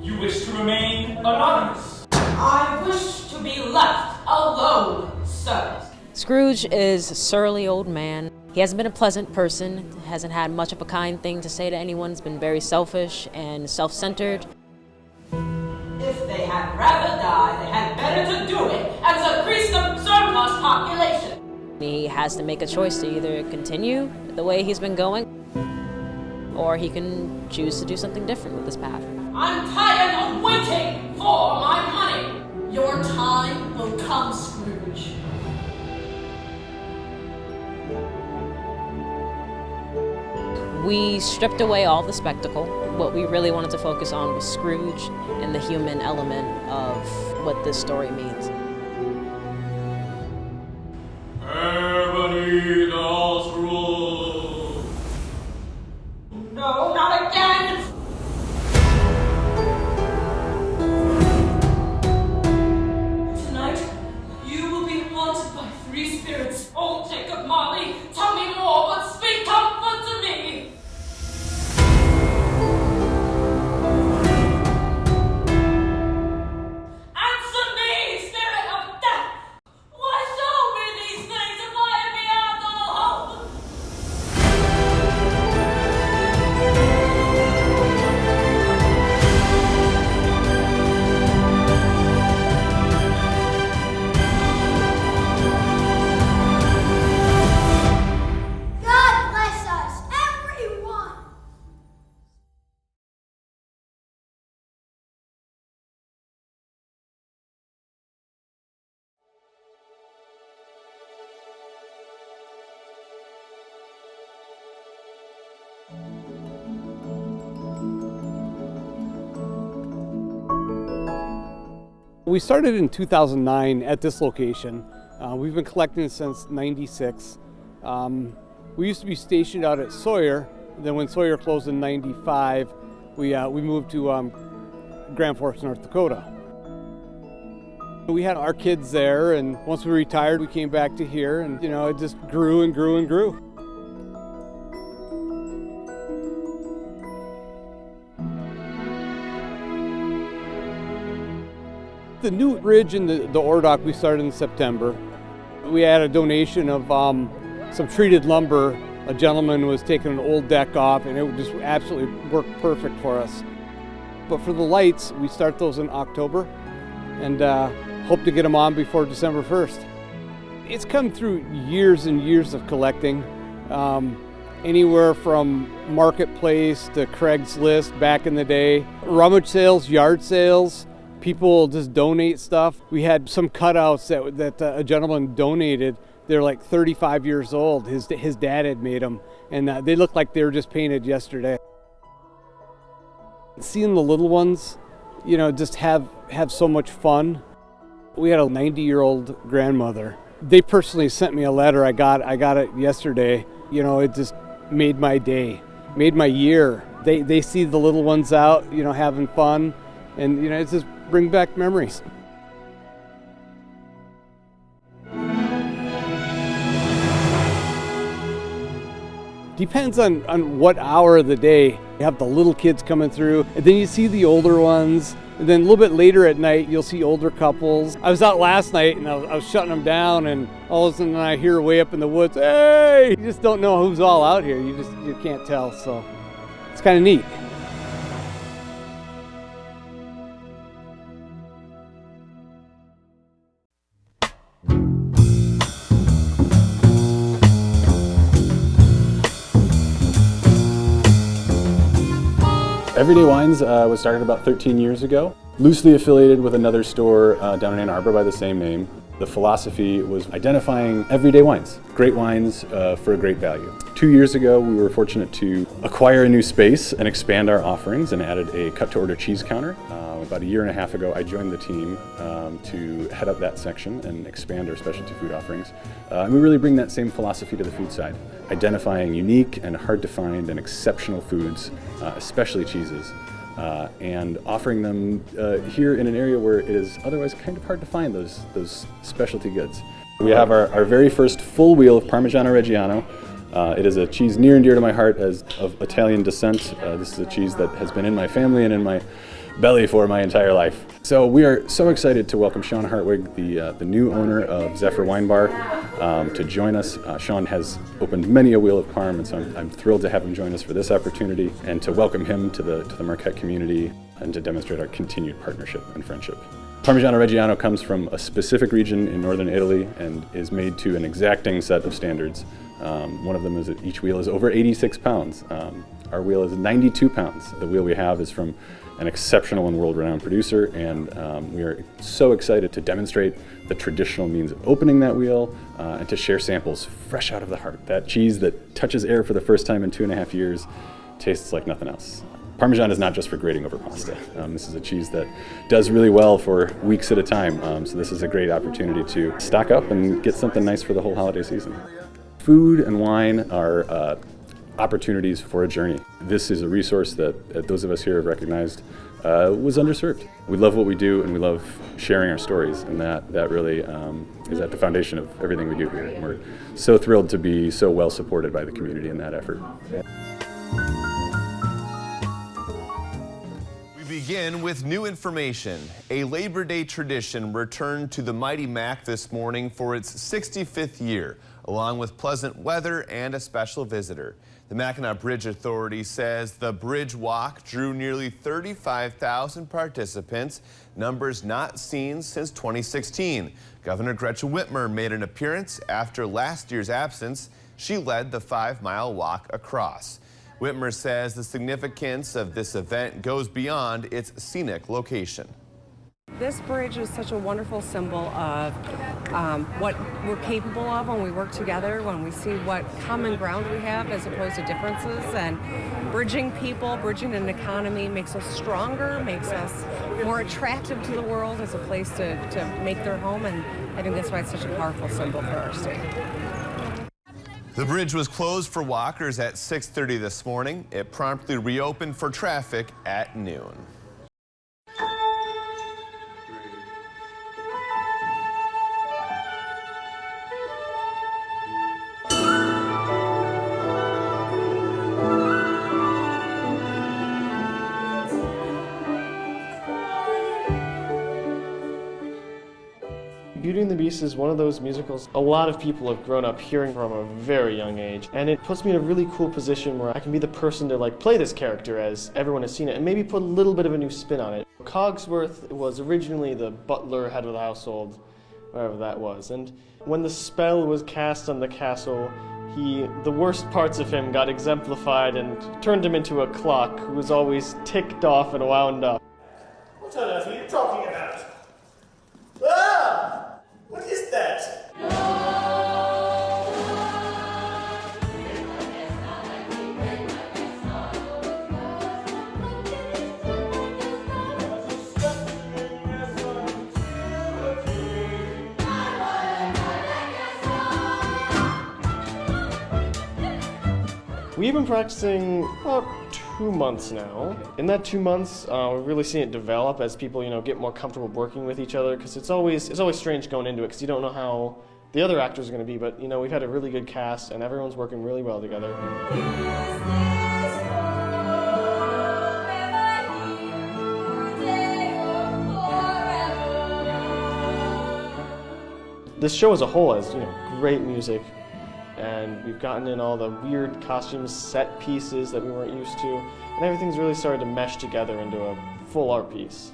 You wish to remain anonymous? I wish to be left alone, sir. Scrooge is a surly old man. He hasn't been a pleasant person, hasn't had much of a kind thing to say to anyone. He's been very selfish and self-centered. If they had rather die, they had better to do it and to increase the surplus population. He has to make a choice to either continue the way he's been going, or he can choose to do something different with his path. I'm tired of waiting for my money. Your time will come, Scrooge. We stripped away all the spectacle. What we really wanted to focus on was Scrooge and the human element of what this story means. Ebony the Scrooge. No, not again! Tonight, you will be haunted by three spirits. Oh, Jacob Marley, tell me more, but speak comfort to me! Answer me, spirit of death! Why show me these things if I am beyond all hope? God bless us, everyone! We started in 2009 at this location. We've been collecting since '96. We used to be stationed out at Sawyer. Then when Sawyer closed in '95, we moved to Grand Forks, North Dakota. We had our kids there, and once we retired, we came back to here, and it just grew and grew and grew. The new ridge in the ore dock we started in September. We had a donation of some treated lumber. A gentleman was taking an old deck off, and it just absolutely worked perfect for us. But for the lights, we start those in October and hope to get them on before December 1st. It's come through years and years of collecting, anywhere from marketplace to Craigslist back in the day, rummage sales, yard sales. People just donate stuff. We had some cutouts that a gentleman donated. They're like 35 years old. His dad had made them, and they looked like they were just painted yesterday. Seeing the little ones, just have so much fun. We had a 90-year-old grandmother. They personally sent me a letter. I got it yesterday. It just made my day, made my year. They see the little ones out, having fun, and it's just bring back memories. Depends on what hour of the day. You have the little kids coming through, and then you see the older ones, and then a little bit later at night you'll see older couples. I was out last night and I was shutting them down, and all of a sudden I hear way up in the woods, hey! You just don't know who's all out here. You can't tell, so it's kind of neat. Everyday Wines was started about 13 years ago, loosely affiliated with another store down in Ann Arbor by the same name. The philosophy was identifying everyday wines, great wines for a great value. 2 years ago, we were fortunate to acquire a new space and expand our offerings and added a cut-to-order cheese counter. About a year and a half ago, I joined the team to head up that section and expand our specialty food offerings. And we really bring that same philosophy to the food side, identifying unique and hard to find and exceptional foods, especially cheeses, and offering them here in an area where it is otherwise kind of hard to find those specialty goods. We have our very first full wheel of Parmigiano Reggiano. It is a cheese near and dear to my heart as of Italian descent. This is a cheese that has been in my family and in my belly for my entire life. So we are so excited to welcome Sean Hartwig, the new owner of Zephyr Wine Bar, to join us. Sean has opened many a wheel of Parm, and so I'm thrilled to have him join us for this opportunity and to welcome him to the Marquette community and to demonstrate our continued partnership and friendship. Parmigiano Reggiano comes from a specific region in northern Italy and is made to an exacting set of standards. One of them is that each wheel is over 86 pounds. Our wheel is 92 pounds. The wheel we have is from an exceptional and world-renowned producer, and we are so excited to demonstrate the traditional means of opening that wheel and to share samples fresh out of the heart. That cheese that touches air for the first time in 2.5 years tastes like nothing else. Parmesan is not just for grating over pasta. This is a cheese that does really well for weeks at a time, so this is a great opportunity to stock up and get something nice for the whole holiday season. Food and wine are opportunities for a journey. This is a resource that those of us here have recognized was underserved. We love what we do and we love sharing our stories, and that really is at the foundation of everything we do here. And we're so thrilled to be so well supported by the community in that effort. We begin with new information. A Labor Day tradition returned to the Mighty Mac this morning for its 65th year, along with pleasant weather and a special visitor. The Mackinac Bridge Authority says the Bridge Walk drew nearly 35,000 participants, numbers not seen since 2016. Governor Gretchen Whitmer made an appearance after last year's absence. She led the 5-mile walk across. Whitmer says the significance of this event goes beyond its scenic location. This bridge is such a wonderful symbol of what we're capable of when we work together, when we see what common ground we have as opposed to differences. And bridging people, bridging an economy makes us stronger, makes us more attractive to the world as a place to make their home. And I think that's why it's such a powerful symbol for our state. The bridge was closed for walkers at 6:30 this morning. It promptly reopened for traffic at noon. Beauty and the Beast is one of those musicals a lot of people have grown up hearing from a very young age, and it puts me in a really cool position where I can be the person to play this character as everyone has seen it and maybe put a little bit of a new spin on it. Cogsworth was originally the butler, head of the household, whatever that was, and when the spell was cast on the castle, the worst parts of him got exemplified and turned him into a clock who was always ticked off and wound up. What on earth are you talking about? Ah! What is that? We've been practicing about 2 months now. In that 2 months, we've really seen it develop as people, get more comfortable working with each other, because it's always strange going into it because you don't know how the other actors are going to be. But we've had a really good cast and everyone's working really well together. This show as a whole has great music. And we've gotten in all the weird costumes, set pieces that we weren't used to, and everything's really started to mesh together into a full art piece.